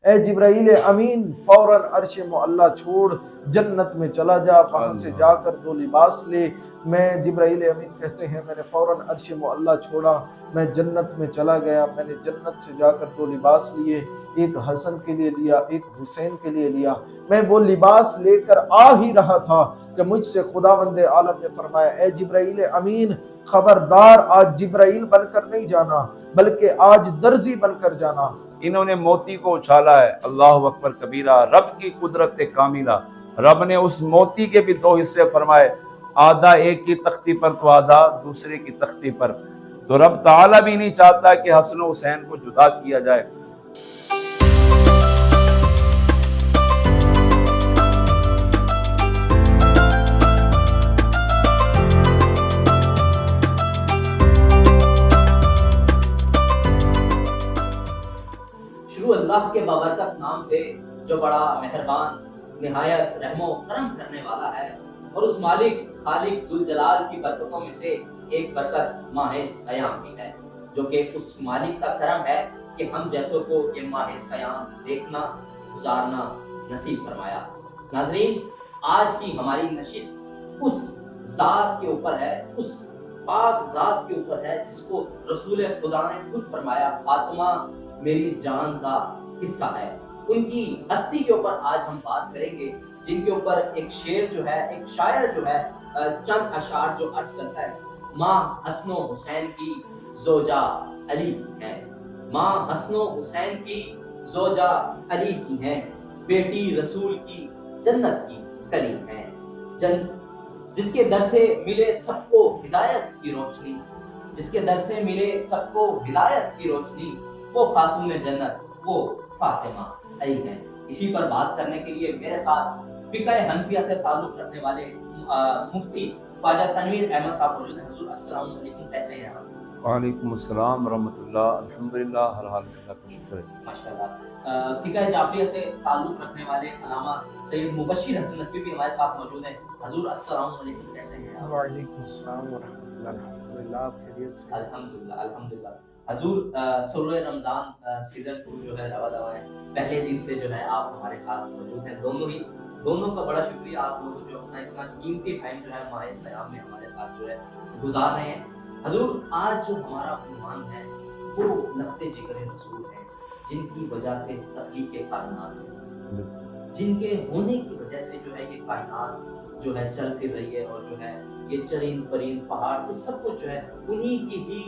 اے جبرائیل امین فوراً عرش معلیٰ چھوڑ جنت میں چلا جا، وہاں سے جا کر دو لباس لے۔ میں جبرائیل امین کہتے ہیں میں نے فوراً عرش معلیٰ چھوڑا، میں جنت میں چلا گیا، میں نے جنت سے جا کر دو لباس لیے، ایک حسن کے لیے لیا، ایک حسین کے لیے لیا۔ میں وہ لباس لے کر آ ہی رہا تھا کہ مجھ سے خداوند عالم نے فرمایا اے جبرائیل امین خبردار، آج جبرائیل بن کر نہیں جانا بلکہ آج درزی بن کر جانا۔ انہوں نے موتی کو اچھالا ہے، اللہ اکبر کبیرہ، رب کی قدرت کاملہ۔ رب نے اس موتی کے بھی دو حصے فرمائے، آدھا ایک کی تختی پر تو آدھا دوسرے کی تختی پر۔ تو رب تعالیٰ بھی نہیں چاہتا کہ حسن و حسین کو جدا کیا جائے۔ شروع اللہ کے بابرکت نام سے جو بڑا مہربان نہایت رحم و کرم کرنے والا ہے، اور اس مالک خالق ذوالجلال کی برکتوں میں سے ایک برکت ماہ سیام بھی ہے، جو کہ اس مالک کا کرم ہے کہ ہم جیسوں کو یہ ماہ سیام دیکھنا گزارنا نصیب فرمایا۔ ناظرین، آج کی ہماری نشست اس ذات کے اوپر ہے، اس پاک ذات کے اوپر ہے جس کو رسول خدا نے خود فرمایا فاطمہ میری جان کا حصہ ہے۔ ان کی ہستی کے اوپر آج ہم بات کریں گے، جن کے اوپر ایک شعر جو ہے، ایک شاعر جو ہے چند اشعار جو عرض کرتا ہے، ماں حسن و حسین کی زوجہ علی کی ہے، ماں حسن و حسین کی زوجہ علی کی ہیں، بیٹی رسول کی جنت کی کلی ہیں، جس کے در سے ملے سب کو ہدایت کی روشنی، جس کے در سے ملے سب کو ہدایت کی روشنی، وہ خاتون جنت وہ فاطمہ علی ہیں۔ اسی پر بات کرنے کے لیے میرے ساتھ فقہ حنفیہ سے تعلق رکھنے والے مفتی خواجہ تنویر احمد صاحب موجود ہیں۔ حضور السلام علیکم، کیسے ہیں آپ؟ وعلیکم السلام ورحمۃ اللہ، الحمدللہ، ہر حال میں اللہ کا شکر ہے۔ ماشاءاللہ۔ فقہ جعفریہ سے تعلق رکھنے والے علامہ سید مبشر حسن ندوی بھی ہمارے ساتھ موجود ہیں۔ حضور السلام علیکم، کیسے ہیں آپ؟ وعلیکم السلام ورحمۃ اللہ، الحمدللہ، آپ خیریت سے؟ الحمدللہ الحمدللہ۔ حضور سرور رمضان سیزن 2 جو ہے رواں دواں ہے، پہلے دن سے جو ہے آپ ہمارے ساتھ موجود ہیں، دونوں کا بڑا شکریہ، آپ لوگ جو اپنا اتنا قیمتی ٹائم جو ہے ماہ سیام میں ہمارے ساتھ جو ہے گزار رہے ہیں۔ حضور آج جو ہمارا عنوان ہے وہ لخت جگر رسول ہے، جن کی وجہ سے تخلیق کائنات ہے، جن کے ہونے کی وجہ سے جو ہے یہ کائنات جو ہے چل پھر رہی ہے، اور جو ہے یہ چرند پرند پہاڑ یہ سب کچھ جو ہے انہی کی ہی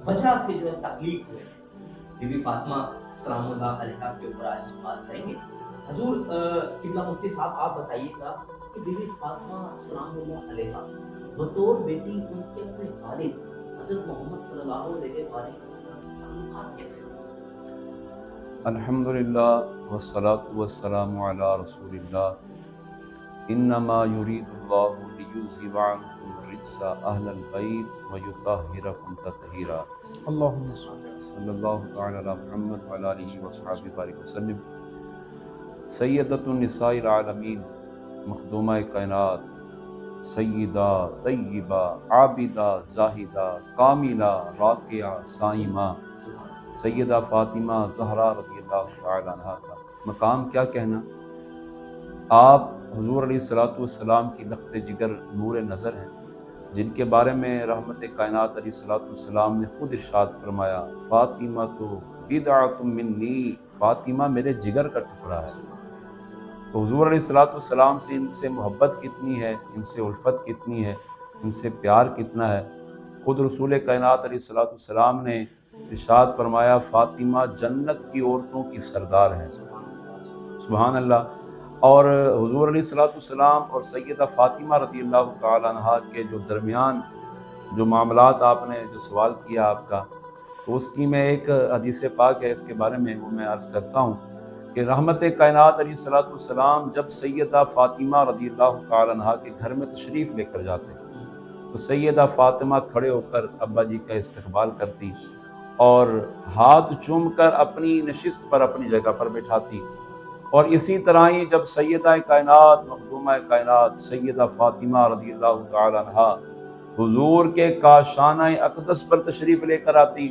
وجہ سے جو ہے تخلیق ہوئے ہیں۔ بی بی فاطمہ سلام اللہ علیہا کے اوپر آج بات کریں گے۔ حضور قبلہ مفتی صاحب آپ بتائیے گا کہ بی بی فاطمہ سلام اللہ علیہا بطور بیٹی ان کے اپنے والد حضرت محمد صلی اللہ علیہ وسلم سے تعلقات کیسے ہوئے؟ الحمدللہ والصلاة والسلام علی رسول اللہ، انما یرید اللہ لیذہب عنکم الرجس اہل البیت ویطہرکم تطہیرا۔ اللہم صل صلی اللہ تعالی علی محمد وعلی آلہ وصحبہ بارک وسلم۔ سیدۃ النساء العالمین، مخدومہ کائنات، سیدہ طیبہ عابدہ زاہدہ کاملہ راکعہ صائمہ سیدہ فاطمہ زہرا رضی اللہ تعالی عنہا کا مقام کیا کہنا۔ آپ حضور علیہ الصلوۃ والسلام کی لخت جگر نور نظر ہیں، جن کے بارے میں رحمت کائنات علیہ الصلوۃ والسلام نے خود ارشاد فرمایا فاطمہ تو بدعۃ منی، فاطمہ میرے جگر کا ٹکڑا ہے۔ تو حضور علیہ الصلوۃ والسلام سے ان سے محبت کتنی ہے، ان سے الفت کتنی ہے، ان سے پیار کتنا ہے۔ خود رسول کائنات علیہ الصلوۃ والسلام نے ارشاد فرمایا فاطمہ جنت کی عورتوں کی سردار ہے، سبحان اللہ۔ اور حضور علیہ الصلوۃ والسلام اور سیدہ فاطمہ رضی اللہ تعالی عنہا کے جو درمیان جو معاملات آپ نے جو سوال کیا آپ کا، تو اس کی میں ایک حدیث پاک ہے اس کے بارے میں وہ میں عرض کرتا ہوں کہ رحمت کائنات علیہ الصلوۃ والسلام جب سیدہ فاطمہ رضی اللہ تعالی عنہا کے گھر میں تشریف لے کر جاتے تو سیدہ فاطمہ کھڑے ہو کر ابا جی کا استقبال کرتی اور ہاتھ چوم کر اپنی نشست پر اپنی جگہ پر بٹھاتی۔ اور اسی طرح ہی جب سیدہ کائنات مخدومہ کائنات سیدہ فاطمہ رضی اللہ تعالی عنہا حضور کے کاشانہ اقدس پر تشریف لے کر آتی،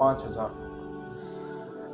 5000।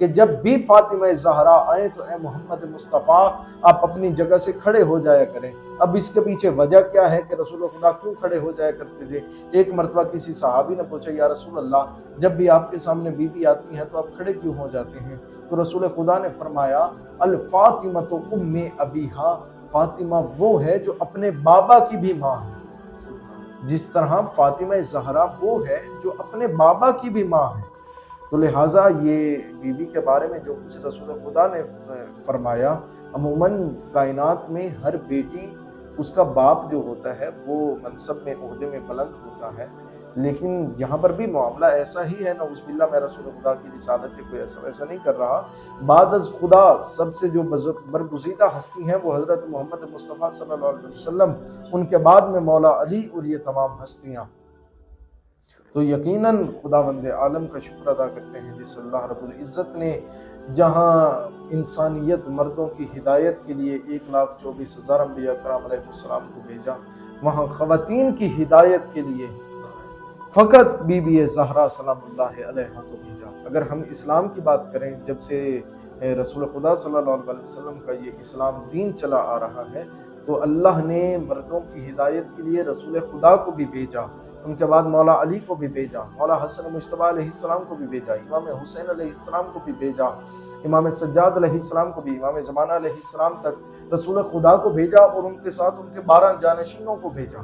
کہ جب بھی فاطمہ زہرا آئے تو اے محمد مصطفیٰ آپ اپنی جگہ سے کھڑے ہو جایا کریں۔ اب اس کے پیچھے وجہ کیا ہے کہ رسول خدا کیوں کھڑے ہو جایا کرتے تھے؟ ایک مرتبہ کسی صحابی نے پوچھا یا رسول اللہ جب بھی آپ کے سامنے بیوی آتی ہیں تو آپ کھڑے کیوں ہو جاتے ہیں؟ تو رسول خدا نے فرمایا الفاطمۃ ام ابیہا، فاطمہ وہ ہے جو اپنے بابا کی بھی ماں ہے، جس طرح فاطمہ زہرا وہ ہے جو اپنے بابا کی بھی ماں ہے۔ تو لہٰذا یہ بیوی کے بارے میں جو کچھ رسول خدا نے فرمایا، عموماً کائنات میں ہر بیٹی اس کا باپ جو ہوتا ہے وہ منصب میں عہدے میں بلند ہوتا ہے، لیکن یہاں پر بھی معاملہ ایسا ہی ہے، نعوذ باللہ میں رسول خدا کی رسالت کوئی ایسا ویسا نہیں کر رہا۔ بعد از خدا سب سے جو برگزیدہ ہستی ہیں وہ حضرت محمد مصطفیٰ صلی اللہ علیہ وسلم، ان کے بعد میں مولا علی اور یہ تمام ہستیاں۔ تو یقیناً خداوند عالم کا شکر ادا کرتے ہیں جس اللہ رب العزت نے جہاں انسانیت مردوں کی ہدایت کے لیے 1,24,000 انبیاء کرام علیہ السلام کو بھیجا، وہاں خواتین کی ہدایت کے لیے فقط بی بی زہرا سلام اللہ علیہا کو بھیجا۔ اگر ہم اسلام کی بات کریں، جب سے رسول خدا صلی اللہ علیہ وسلم کا یہ اسلام دین چلا آ رہا ہے تو اللہ نے مردوں کی ہدایت کے لیے رسول خدا کو بھی بھیجا، ان کے بعد مولا علی کو بھی بھیجا، مولا حسن مجتبیٰ علیہ السلام کو بھی بھیجا، امام حسین علیہ السلام کو بھی بھیجا، امام سجاد علیہ السلام کو بھی، امام زمانہ علیہ السلام تک رسول خدا کو بھیجا اور ان کے ساتھ ان کے 12 جانشینوں کو بھیجا،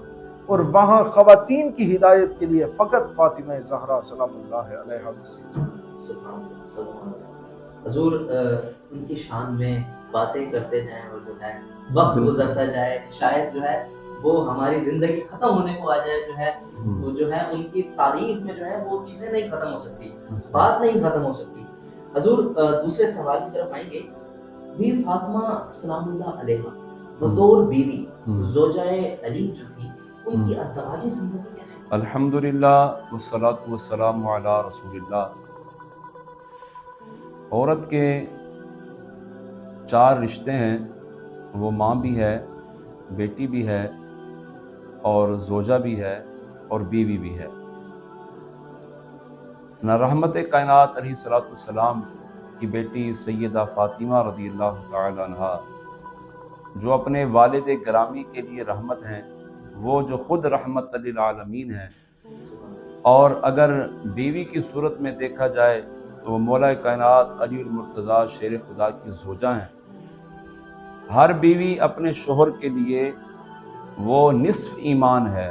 اور وہاں خواتین کی ہدایت کے لیے فقط فاطمہ زہرا سلام اللہ علیہا کو بھیجا۔ سبحان اللہ، سبحان اللہ۔ حضور ان کی شان میں باتیں کرتے جائیں اور جو ہے وقت گزرتا جائے، شاید جو ہے وہ ہماری زندگی ختم ہونے کو آ جائے، جو ہے وہ جو ہے ان کی تعریف میں جو ہے وہ چیزیں نہیں ختم ہو سکتی، بات نہیں ختم ہو سکتی۔ حضور دوسرے سوال کی طرف آئیں گے۔ بی فاطمہ سلام اللہ علیہا بطور بیوی زوجہ علی جو تھی، ان کی ازدواجی زندگی کیسی؟ الحمدللہ والصلاۃ والسلام علی رسول اللہ۔ عورت کے 4 رشتے ہیں، وہ ماں بھی ہے، بیٹی بھی ہے، اور زوجہ بھی ہے، اور بیوی بھی ہے۔ نہ رحمت کائنات علیہ الصلوۃ والسلام کی بیٹی سیدہ فاطمہ رضی اللہ تعالی عنہا، جو اپنے والد گرامی کے لیے رحمت ہیں، وہ جو خود رحمت للعالمین ہیں، اور اگر بیوی کی صورت میں دیکھا جائے تو وہ مولا کائنات علی المرتضیٰ شیر خدا کی زوجہ ہیں۔ ہر بیوی اپنے شوہر کے لیے وہ نصف ایمان ہے،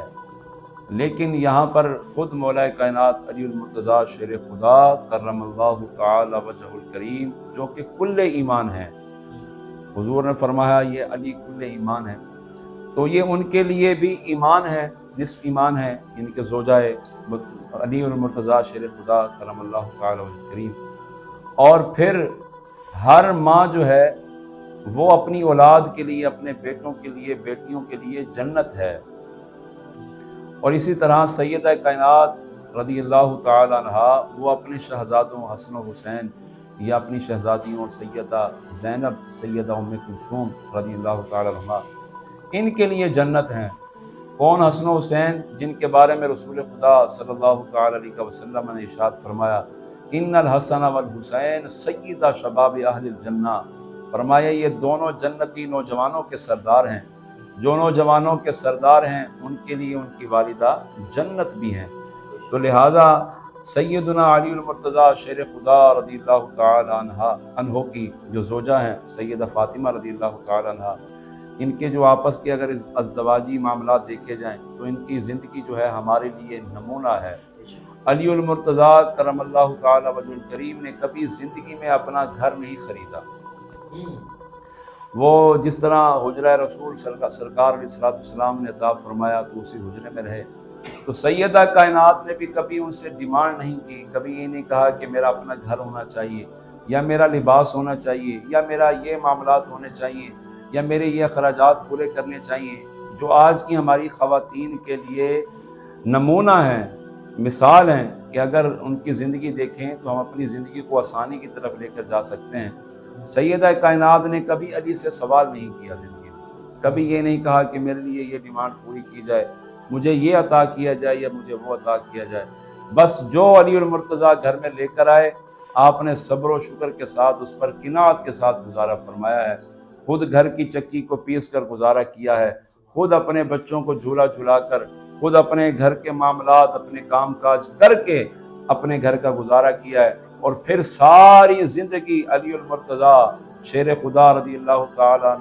لیکن یہاں پر خود مولا کائنات علی المرتضیٰ شیر خدا کرم اللہ تعالی وجہ الکریم، جو کہ کل ایمان ہے، حضور نے فرمایا یہ علی کل ایمان ہے، تو یہ ان کے لیے بھی ایمان ہے، نصف ایمان ہے، یعنی کہ زوجہ علی المرتضیٰ شیر خدا کرم اللہ تعالی وجہ الکریم۔ اور پھر ہر ماں جو ہے وہ اپنی اولاد کے لیے، اپنے بیٹوں کے لیے، بیٹیوں کے لیے جنت ہے۔ اور اسی طرح سیدہ کائنات رضی اللہ تعالی عنہا، وہ اپنے شہزادوں حسن و حسین یا اپنی شہزادیوں سیدہ زینب، سیدہ ام کلثوم رضی اللہ تعالی عنہا، ان کے لیے جنت ہیں۔ کون حسن و حسین؟ جن کے بارے میں رسول خدا صلی اللہ تعالی علیہ وسلم نے ارشاد فرمایا ان الحسن والحسین سیدہ شباب اہل الجنہ، فرمایا یہ دونوں جنتی نوجوانوں کے سردار ہیں، جو نوجوانوں کے سردار ہیں ان کے لیے ان کی والدہ جنت بھی ہیں۔ تو لہٰذا سیدنا علی المرتضیٰ شیر خدا رضی اللہ تعالی عنہ کی جو زوجہ ہیں سیدہ فاطمہ رضی اللہ تعالی عنہ، ان کے جو آپس کے اگر ازدواجی معاملات دیکھے جائیں تو ان کی زندگی جو ہے ہمارے لیے نمونہ ہے۔ علی المرتضیٰ کرم اللہ تعالی وجہ الکریم نے کبھی زندگی میں اپنا گھر نہیں خریدا، وہ جس طرح حجرہ رسول سرکار علیہ السلام نے عطا فرمایا تو اسی حجرے میں رہے، تو سیدہ کائنات نے بھی کبھی ان سے ڈیمانڈ نہیں کی، کبھی یہ نہیں کہا کہ میرا اپنا گھر ہونا چاہیے، یا میرا لباس ہونا چاہیے، یا میرا یہ معاملات ہونے چاہیے، یا میرے یہ اخراجات پورے کرنے چاہیے، جو آج کی ہماری خواتین کے لیے نمونہ ہیں، مثال ہیں، کہ اگر ان کی زندگی دیکھیں تو ہم اپنی زندگی کو آسانی کی طرف لے کر جا سکتے ہیں۔ سیدہ کائنات نے کبھی علی سے سوال نہیں کیا زندگی میں، کبھی یہ نہیں کہا کہ میرے لیے یہ ڈیمانڈ پوری کی جائے، مجھے یہ عطا کیا جائے یا مجھے وہ عطا کیا جائے، بس جو علی المرتضیٰ گھر میں لے کر آئے آپ نے صبر و شکر کے ساتھ اس پر قناعت کے ساتھ گزارا فرمایا ہے، خود گھر کی چکی کو پیس کر گزارا کیا ہے، خود اپنے بچوں کو جھولا جھلا کر، خود اپنے گھر کے معاملات اپنے کام کاج کر کے اپنے گھر کا گزارا کیا ہے، اور پھر ساری زندگی علی المرتضی شیر خدا رضی اللہ تعالیٰ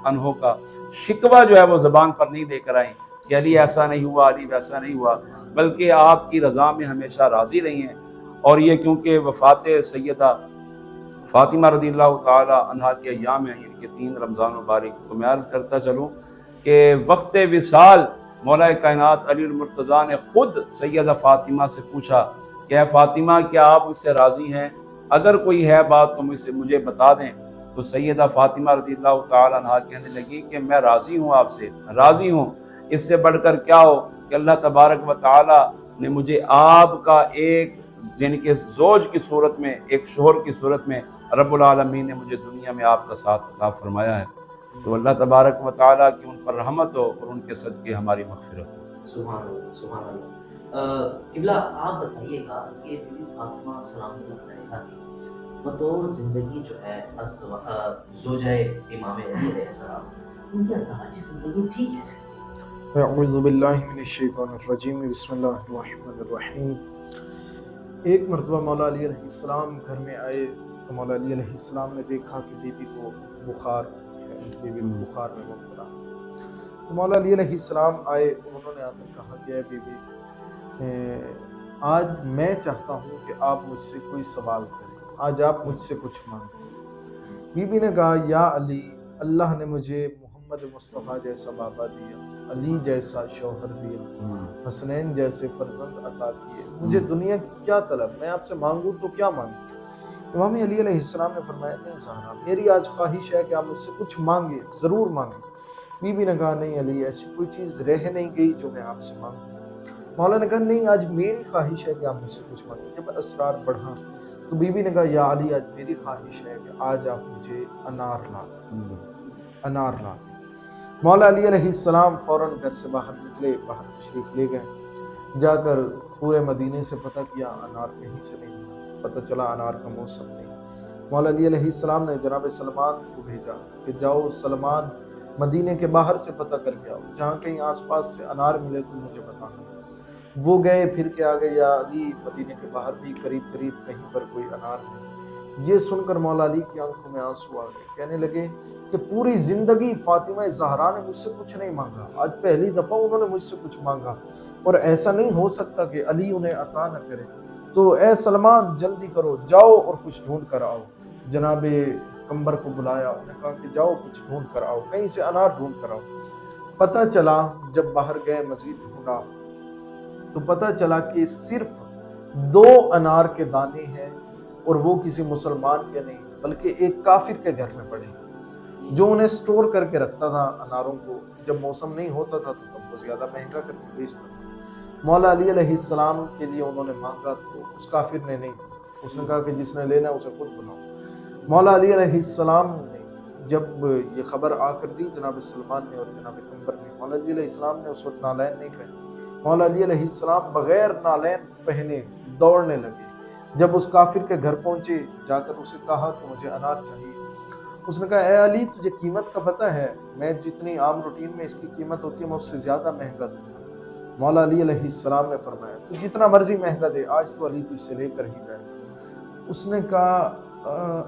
عنہ کا شکوہ جو ہے وہ زبان پر نہیں لے کر آئیں کہ علی ایسا نہیں ہوا، علی ویسا نہیں ہوا، بلکہ آپ کی رضا میں ہمیشہ راضی رہی ہیں۔ اور یہ کیونکہ وفات سیدہ فاطمہ رضی اللہ تعالی عنہا کے ایام ہیں، یعنی کہ 3 رمضان مبارک، تو میں عرض کرتا چلوں کہ وقت وصال مولا کائنات علی المرتضیٰ نے خود سیدہ فاطمہ سے پوچھا کہ اے فاطمہ کیا آپ مجھ سے راضی ہیں؟ اگر کوئی ہے بات تو مجھے بتا دیں۔ تو سیدہ فاطمہ رضی اللہ تعالی عنہا کہنے لگی کہ میں راضی ہوں، آپ سے راضی ہوں، اس سے بڑھ کر کیا ہو کہ اللہ تبارک و تعالی نے مجھے آپ کا ایک یعنی کہ زوج کی صورت میں، ایک شوہر کی صورت میں رب العالمین نے مجھے دنیا میں آپ کا ساتھ عطا فرمایا ہے۔ تو اللہ تبارک و تعالیٰ کی ان پر رحمت ہو اور ان کے صدقے ہماری مغفرت ہو۔ سبحان اللہ، سبحان اللہ۔ قبلہ آپ بتائیے گا کہ بی بی فاطمہ سلام اللہ علیہا کی بطور زندگی جو ہے زوجہ امام علی علیہ السلام، ان کی ازدواجی زندگی تھی کیسے؟ اعوذ باللہ من الشیطان الرجیم، بسم اللہ الرحمن الرحیم۔ ایک مرتبہ مولا علی علیہ السلام گھر میں آئے تو مولا علی علیہ السلام نے دیکھا کہ بی بی کو بخار ہے، بی بی بخار میں مبتلا۔ تو مولا علی علیہ السلام آئے، انہوں نے آ کر کہا کہ اے بی بی، آج میں چاہتا ہوں کہ آپ مجھ سے کوئی سوال کریں، آج آپ مجھ سے کچھ مانگیں۔ بی بی نے کہا یا علی، اللہ نے مجھے محمد مصطفیٰ جیسا بابا دیا، علی جیسا شوہر دیا، حسنین جیسے فرزند عطا کیے، مجھے دنیا کی کیا طلب، میں آپ سے مانگوں تو کیا مانگوں؟ امام علی علیہ السلام نے فرمایا نہیں زہرا، میری آج خواہش ہے کہ آپ مجھ سے کچھ مانگیں، ضرور مانگیں۔ بی بی نے کہا نہیں علی، ایسی کوئی چیز رہ نہیں گئی جو میں آپ سے مانگوں۔ مولا نے کہا نہیں، آج میری خواہش ہے کہ آپ مجھ سے کچھ مانگیں۔ جب اسرار بڑھا تو بی بی نے کہا یا علی، آج میری خواہش ہے کہ آج آپ مجھے انار لا دیں، انار لا دیں۔ مولا علی علیہ السلام فوراً گھر سے باہر نکلے، باہر تشریف لے گئے، جا کر پورے مدینے سے پتہ کیا، انار کہیں سے نہیں، پتہ چلا انار کا موسم نہیں۔ مولا علی علیہ السلام نے جناب سلمان کو بھیجا کہ جاؤ سلمان، مدینے کے باہر سے پتہ کر کے آؤ، جہاں کہیں آس پاس سے انار ملے تو مجھے بتانا۔ وہ گئے، پھر کے آگے یا علی، مدینے کے باہر بھی قریب قریب کہیں پر کوئی انار نہیں۔ یہ سن کر مولا علی کی آنکھوں میں آنسو آ گئے، کہنے لگے کہ پوری زندگی فاطمہ زہرا نے مجھ سے کچھ نہیں مانگا، آج پہلی دفعہ انہوں نے مجھ سے کچھ مانگا، اور ایسا نہیں ہو سکتا کہ علی انہیں عطا نہ کرے۔ تو اے سلمان جلدی کرو، جاؤ اور کچھ ڈھونڈ کر آؤ۔ جناب کمبر کو بلایا، انہوں نے کہا کہ جاؤ کچھ ڈھونڈ کر آؤ، کہیں سے انار ڈھونڈ کر آؤ۔ پتہ چلا جب باہر گئے مزید ڈھونڈا تو پتہ چلا کہ صرف 2 انار کے دانے ہیں، اور وہ کسی مسلمان کے نہیں بلکہ ایک کافر کے گھر میں پڑے، جو انہیں سٹور کر کے رکھتا تھا اناروں کو، جب موسم نہیں ہوتا تھا تو تب وہ زیادہ مہنگا کر کے بیچتا تھا۔ مولا علی علیہ السلام کے لیے انہوں نے مانگا تو اس کافر نے نہیں دیا، اس نے کہا کہ جس نے لینا اسے خود بلاؤ۔ مولا علی علیہ السلام نے جب یہ خبر آ کر دی جناب سلمان نے اور جناب کمبر نے، مولا علی علیہ السلام نے اس وقت نالین نہیں پہنے۔ مولا علی علیہ السلام بغیر نالین پہنے دوڑنے لگے۔ جب اس کافر کے گھر پہنچے، جا کر اسے کہا کہ مجھے انار چاہیے۔ اس نے کہا اے علی، تجھے قیمت کا پتہ ہے، میں جتنی عام روٹین میں اس کی قیمت ہوتی ہے میں اس سے زیادہ مہنگا دوں گا۔ مولا علی علیہ السلام نے فرمایا تو جتنا مرضی مہنگا دے، آج تو علی تجھ سے لے کر ہی جائے گا۔ اس نے کہا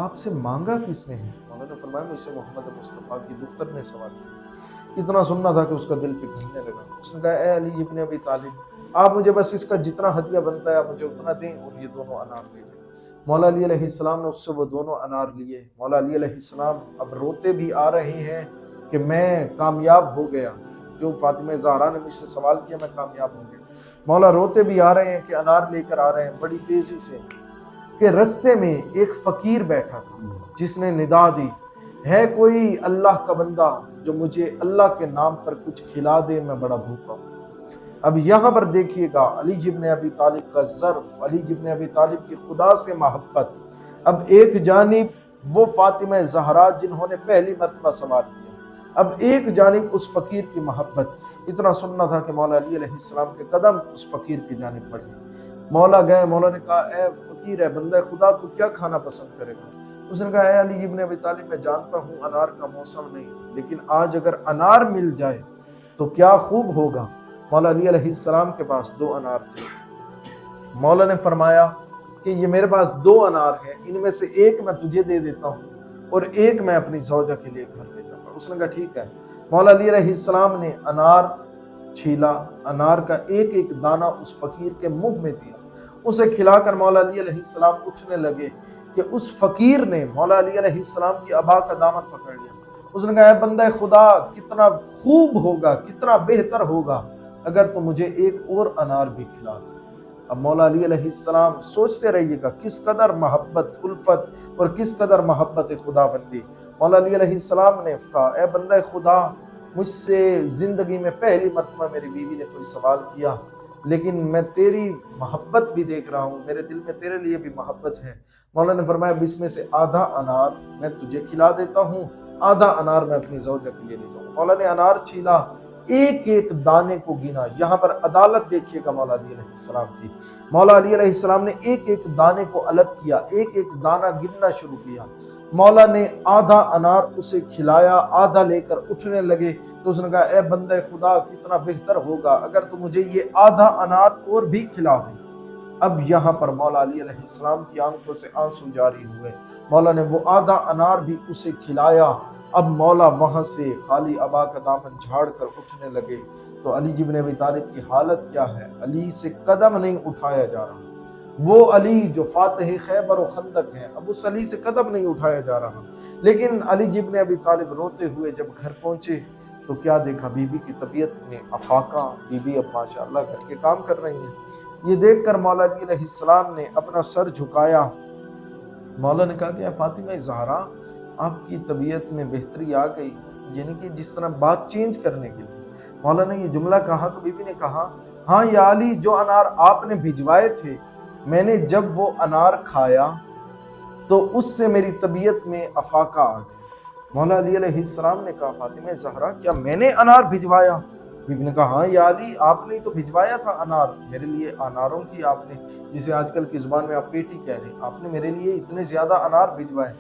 آپ سے مانگا کس نے ہے؟ مولا نے فرمایا مجھ سے محمد مصطفیٰ کی دختر نے سوال کیا۔ اتنا سننا تھا کہ اس کا دل پگھلنے لگا۔ اس نے کہا اے علی ابن ابی طالب، آپ مجھے بس اس کا جتنا ہدیہ بنتا ہے آپ مجھے اتنا دیں اور یہ دونوں انار لے جائیں۔ مولا علی علیہ السلام نے اس سے وہ دونوں انار لیے۔ مولا علی علیہ السلام اب روتے بھی آ رہے ہیں کہ میں کامیاب ہو گیا، جو فاطمہ زہرا نے مجھ سے سوال کیا میں کامیاب ہو گیا۔ مولا روتے بھی آ رہے ہیں کہ انار لے کر آ رہے ہیں بڑی تیزی سے، کہ رستے میں ایک فقیر بیٹھا تھا جس نے ندا دی، ہے کوئی اللہ کا بندہ جو مجھے اللہ کے نام پر کچھ کھلا دے، میں بڑا بھوکا ہوں۔ اب یہاں پر دیکھیے گا علی ابن ابی طالب کا ظرف، علی ابن ابی طالب کی خدا سے محبت۔ اب ایک جانب وہ فاطمہ زہرا جنہوں نے پہلی مرتبہ سوال کیا، اب ایک جانب اس فقیر کی محبت۔ اتنا سننا تھا کہ مولا علی علیہ السلام کے قدم اس فقیر کی جانب بڑھے۔ مولا گئے, مولا نے کہا اے فقیر ہے بندہ خدا تو کیا کھانا پسند کرے گا؟ اس نے کہا اے علی ابن ابی طالب میں جانتا ہوں انار کا موسم نہیں, لیکن آج اگر انار مل جائے تو کیا خوب ہوگا. مولا علی علیہ السلام کے پاس 2 انار تھے. مولا نے فرمایا کہ یہ میرے پاس 2 انار ہیں, ان میں سے ایک میں تجھے دے دیتا ہوں اور ایک میں اپنی زوجہ کے لیے گھر لے جاؤں گا. اس نے کہا ٹھیک ہے. مولا علی علیہ السلام نے انار چھیلا, انار کا ایک ایک دانہ اس فقیر کے منہ میں دیا. اسے کھلا کر مولا علی علیہ السلام اٹھنے لگے کہ اس فقیر نے مولا علی علیہ السلام کی ابا کا دامن پکڑ لیا. اس نے کہا اے بندہ خدا کتنا خوب ہوگا, کتنا بہتر ہوگا اگر تو مجھے ایک اور انار بھی کھلا دے. اب مولا علی علیہ السلام سوچتے رہیے گا کس قدر محبت الفت اور کس قدر محبت خداوندی. مولا علی علیہ السلام نے کہا اے بندہ خدا, مجھ سے زندگی میں پہلی مرتبہ میری بیوی نے کوئی سوال کیا, لیکن میں تیری محبت بھی دیکھ رہا ہوں, میرے دل میں تیرے لیے بھی محبت ہے. مولا نے فرمایا اس میں سے آدھا انار میں تجھے کھلا دیتا ہوں, آدھا انار میں اپنی زوجہ کے لیے لے جاؤں. مولا نے انار چھیلا, ایک ایک دانے کو گنا. یہاں پر عدالت دیکھیے گا مولا علی علیہ السلام کی. مولا علی علیہ السلام نے ایک ایک دانے کو الگ کیا, ایک ایک دانہ گننا شروع کیا. مولا نے آدھا انار اسے کھلایا, آدھا لے کر اٹھنے لگے تو اس نے کہا اے بندہ خدا کتنا بہتر ہوگا اگر تو مجھے یہ آدھا انار اور بھی کھلا دے. اب یہاں پر مولا علی علیہ السلام کی آنکھوں سے آنسو جاری ہوئے. مولا نے وہ آدھا انار بھی اسے کھلایا. اب مولا وہاں سے خالی ابا کا دامن جھاڑ کر اٹھنے لگے تو علی ابن ابی طالب کی حالت کیا ہے؟ علی سے قدم نہیں اٹھایا جا رہا. وہ علی جو فاتح خیبر و خندق ہیں, اب اس علی سے قدم نہیں اٹھایا جا رہا. لیکن علی ابن ابی طالب روتے ہوئے جب گھر پہنچے تو کیا دیکھا؟ بی بی کی طبیعت میں افاقہ. بی بی اب ماشاءاللہ گھر کے کام کر رہی ہیں. یہ دیکھ کر مولا علی علیہ السلام نے اپنا سر جھکایا. مولا نے کہا کہ اے فاطمہ زہرا, آپ کی طبیعت میں بہتری آ گئی, یعنی کہ جس طرح بات چینج کرنے کے لیے. مولا نے یہ جملہ کہا تو بی بی نے کہا ہاں یا علی, جو انار آپ نے بھجوائے تھے میں نے جب وہ انار کھایا تو اس سے میری طبیعت میں افاقہ آ گیا. مولا علی علیہ السلام نے کہا فاطمہ زہرا کیا میں نے انار بھجوایا؟ بی بی نے کہا ہاں یا علی, آپ نے تو بھجوایا تھا انار میرے لیے. اناروں کی آپ نے, جسے آج کل کی زبان میں آپ پیٹی کہہ رہے ہیں, آپ نے میرے لیے اتنے زیادہ انار بھجوائے.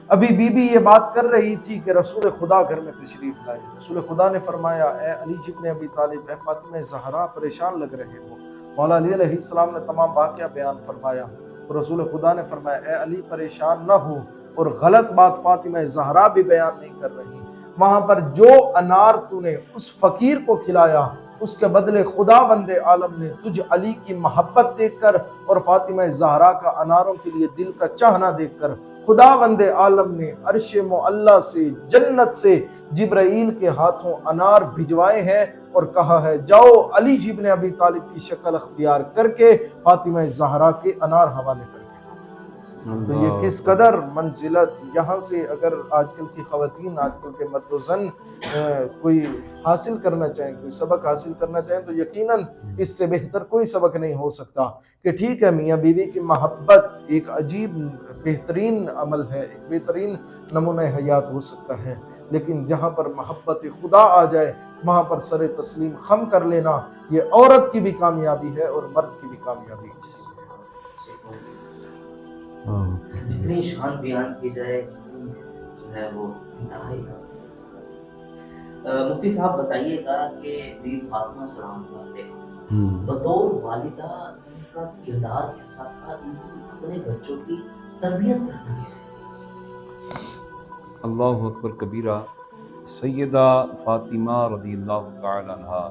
ابھی بی بی یہ بات کر رہی تھی کہ رسول خدا گھر میں تشریف لائے. رسول خدا نے فرمایا اے علی ابن ابی طالب, اے فاطمہ زہرا پریشان لگ رہے ہو. مولا علی علیہ السلام نے تمام واقعہ بیان فرمایا. رسول خدا نے فرمایا اے علی پریشان نہ ہو, اور غلط بات فاطمہ زہرا بھی بیان نہیں کر رہی. وہاں پر جو انار تو نے اس فقیر کو کھلایا اس کے بدلے خدا بند عالم نے تجھ علی کی محبت دیکھ کر اور فاطمہ زہرا کا اناروں کے لیے دل کا چاہنا دیکھ کر خدا بند عالم نے عرش معلی سے, جنت سے جبرائیل کے ہاتھوں انار بھجوائے ہیں اور کہا ہے جاؤ علی ابن ابی طالب کی شکل اختیار کر کے فاطمہ زہرا کے انار حوالے کر کے. تو یہ کس قدر منزلت. یہاں سے اگر آج کل کی خواتین, آج کل کے مرد و زن کوئی حاصل کرنا چاہیں, کوئی سبق حاصل کرنا چاہیں تو یقیناً اس سے بہتر کوئی سبق نہیں ہو سکتا کہ ٹھیک ہے میاں بیوی کی محبت ایک عجیب بہترین عمل ہے, ایک بہترین نمونہ حیات ہو سکتا ہے, لیکن جہاں پر محبت خدا آ جائے وہاں پر سر تسلیم خم کر لینا یہ عورت کی بھی کامیابی ہے اور مرد کی بھی کامیابی ہے. جتنی شان بیان کی جائے جتنی جو ہے وہ انتہائی. مفتی صاحب بتائیے گا کہ بی فاطمہ سلام علیہ بطور والدہ ان کا کردار کیسا تھا, ان کی اپنے بچوں کی تربیت کرنا کیسے؟ اللہ اکبر کبیرہ. سیدہ فاطمہ رضی اللہ تعالی عنہا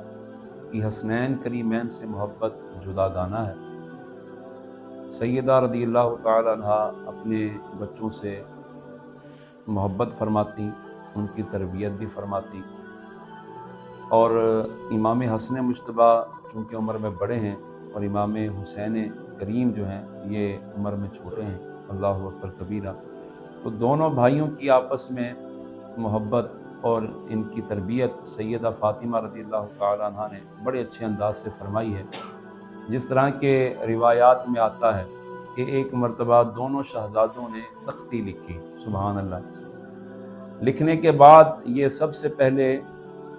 کی حسنین کریمین سے محبت جداگانہ ہے. سیدہ رضی اللہ تعالی عنہا اپنے بچوں سے محبت فرماتی, ان کی تربیت بھی فرماتی, اور امام حسن مجتبیٰ چونکہ عمر میں بڑے ہیں اور امام حسین کریم جو ہیں یہ عمر میں چھوٹے ہیں. اللہ اکبر کبیرہ. تو دونوں بھائیوں کی آپس میں محبت اور ان کی تربیت سیدہ فاطمہ رضی اللہ تعالی عنہا نے بڑے اچھے انداز سے فرمائی ہے. جس طرح کے روایات میں آتا ہے کہ ایک مرتبہ دونوں شہزادوں نے تختی لکھی. سبحان اللہ. لکھنے کے بعد یہ سب سے پہلے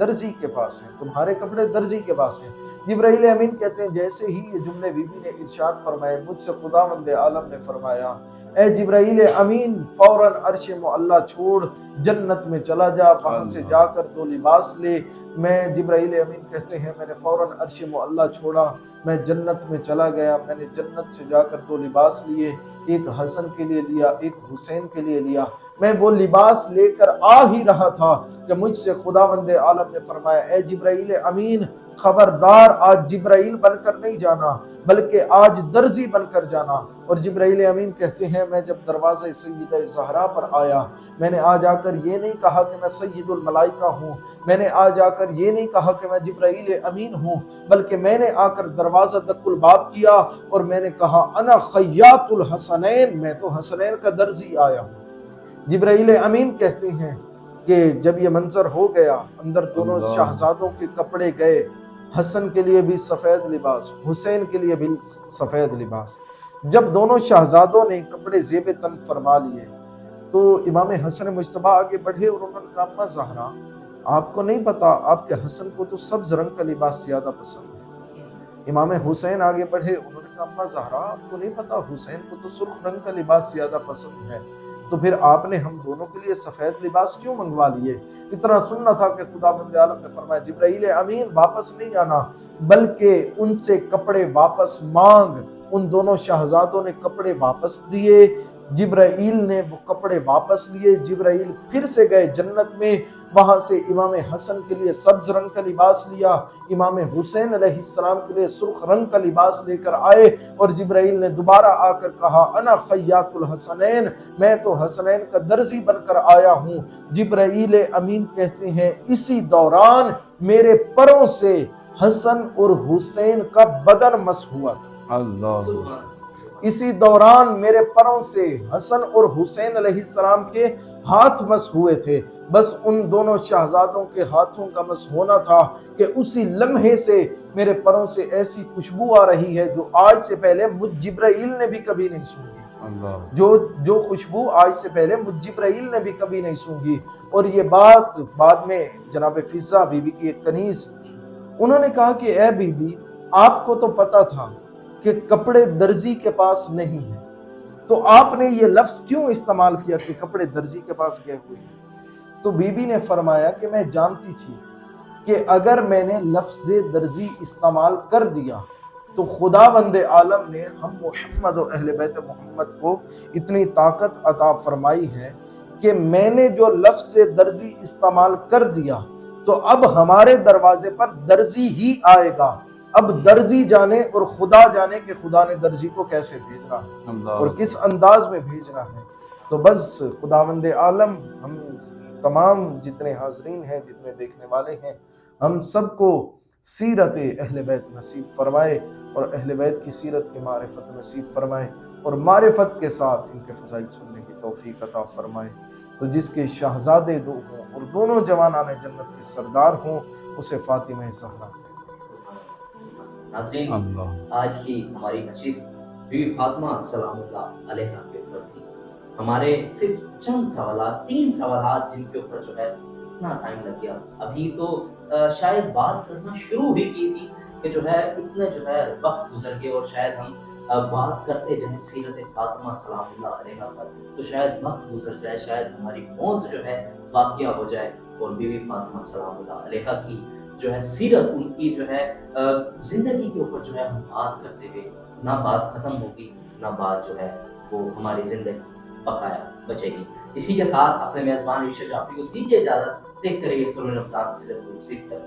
درزی کے پاس ہیں، تمہارے کپڑے درزی کے پاس ہیں۔ جبرائیل امین کہتے ہیں جیسے ہی یہ جملے بی بی نے ارشاد فرمائے، مجھ سے خداوند عالم نے فرمایا اے جبرائیل امین فوراً عرش معلیٰ چھوڑ جنت میں چلا جا، وہاں سے جا کر دو لباس لے۔ میں جبرائیل امین کہتے ہیں میں نے فوراً عرش معلیٰ چھوڑا، میں جنت میں چلا گیا، میں نے جنت سے جا کر دو لباس لیے، ایک حسن کے لیے لیا، ایک حسین کے لیے لیا۔ میں وہ لباس لے کر آ ہی رہا تھا کہ مجھ سے خداوند عالم نے فرمایا اے جبرائیل امین خبردار، آج جبرائیل بن کر نہیں جانا بلکہ آج درزی بن کر جانا۔ اور جبرائیل امین کہتے ہیں میں جب دروازہ سیدہ زہرا پر آیا، میں نے آج آ کر یہ نہیں کہا کہ میں سید الملائکہ ہوں، میں نے آج آ کر یہ نہیں کہا کہ میں جبرائیل امین ہوں، بلکہ میں نے آ کر دروازہ دق الباب کیا اور میں نے کہا انا خیاط الحسنین، میں تو حسنین کا درزی آیا ہوں۔ جبرائیل امین کہتے ہیں کہ جب یہ منظر ہو گیا، اندر دونوں شہزادوں کے کپڑے گئے، حسن کے لیے بھی سفید لباس، حسین کے لیے بھی سفید لباس۔ جب دونوں شہزادوں نے کپڑے زیب تن فرما لیے تو امام حسن مجتبی آگے بڑھے اور انہوں نے کہا اما زہرا، آپ کو نہیں پتا آپ کے حسن کو تو سبز رنگ کا لباس زیادہ پسند ہے۔ امام حسین آگے بڑھے، انہوں نے کہا اما زہرا، آپ کو نہیں پتا حسین کو تو سرخ رنگ کا لباس زیادہ پسند ہے، تو پھر آپ نے ہم دونوں کے لیے سفید لباس کیوں منگوا لیے؟ اتنا سننا تھا کہ خداوند عالم نے فرمایا جبرائیل امین واپس نہیں آنا بلکہ ان سے کپڑے واپس مانگ۔ ان دونوں شہزادوں نے کپڑے واپس دیے، جبرائیل نے وہ کپڑے واپس لیے، جبرائیل پھر سے گئے جنت میں، وہاں سے امام حسن کے لیے سبز رنگ کا لباس لیا، امام حسین علیہ السلام کے لیے سرخ رنگ کا لباس لے کر آئے، اور جبرائیل نے دوبارہ آ کر کہا انا خیاط الحسنین، میں تو حسنین کا درزی بن کر آیا ہوں۔ جبرائیل امین کہتے ہیں اسی دوران میرے پروں سے حسن اور حسین کا بدن مس ہوا تھا۔ اللہ، اسی دوران میرے پروں سے حسن اور حسین علیہ السلام کے ہاتھ مس ہوئے تھے، بس ان دونوں شہزادوں کے ہاتھوں کا مس ہونا تھا کہ اسی لمحے سے میرے پروں سے ایسی خوشبو آ رہی ہے جو آج سے پہلے مجھ جبرائیل نے بھی کبھی نہیں سونگھی، جو خوشبو آج سے پہلے مجھ جبرائیل نے بھی کبھی نہیں سونگھی۔ اور یہ بات بعد میں جناب فضہ بی بی کی ایک کنیز، انہوں نے کہا کہ اے بی بی آپ کو تو پتا تھا کہ کپڑے درزی کے پاس نہیں ہیں، تو آپ نے یہ لفظ کیوں استعمال کیا کہ کپڑے درزی کے پاس گئے ہوئے ہیں؟ تو بی بی نے فرمایا کہ میں جانتی تھی کہ اگر میں نے لفظ درزی استعمال کر دیا تو خداوند عالم نے ہم محمد و اہل بیت محمد کو اتنی طاقت عطا فرمائی ہے کہ میں نے جو لفظ درزی استعمال کر دیا تو اب ہمارے دروازے پر درزی ہی آئے گا۔ اب درزی جانے اور خدا جانے کہ خدا نے درزی کو کیسے بھیجنا ہے اور کس انداز میں بھیجنا ہے۔ تو بس خداوند عالم ہم تمام جتنے حاضرین ہیں، جتنے دیکھنے والے ہیں، ہم سب کو سیرت اہل بیت نصیب فرمائے اور اہل بیت کی سیرت کی معرفت نصیب فرمائے اور معرفت کے ساتھ ان کے فضائل سننے کی توفیق عطا فرمائے۔ تو جس کے شہزادے دو ہوں اور دونوں جوانان جنت کے سردار ہوں اسے فاطمہ زہرا۔ ناظرین، آج کی ہماری نشست بی بی فاطمہ سلام اللہ علیہا کے اوپر تھی۔ ہمارے صرف چند سوالات، 3 سوالات جن کے اوپر جو ہے اتنا ٹائم لگ گیا، ابھی تو شاید بات کرنا شروع ہی کی تھی کہ جو ہے اتنے جو ہے وقت گزر گئے، اور شاید ہم بات کرتے جائیں سیرت فاطمہ سلام اللہ علیہا پر تو شاید وقت گزر جائے، شاید ہماری موت جو ہے واقعہ ہو جائے، اور بی بی فاطمہ سلام اللہ علیہا کی جو ہے سیرت، ان کی جو ہے زندگی کے اوپر جو ہے ہم بات کرتے ہوئے نہ بات ختم ہوگی، نہ بات جو ہے وہ ہماری زندگی بقایا بچے گی۔ اسی کے ساتھ اپنے میزبان عیشا جعفری کو دیجیے اجازت، دیکھ کر یہ سورہ رمضان سے ضرور سیکھ کر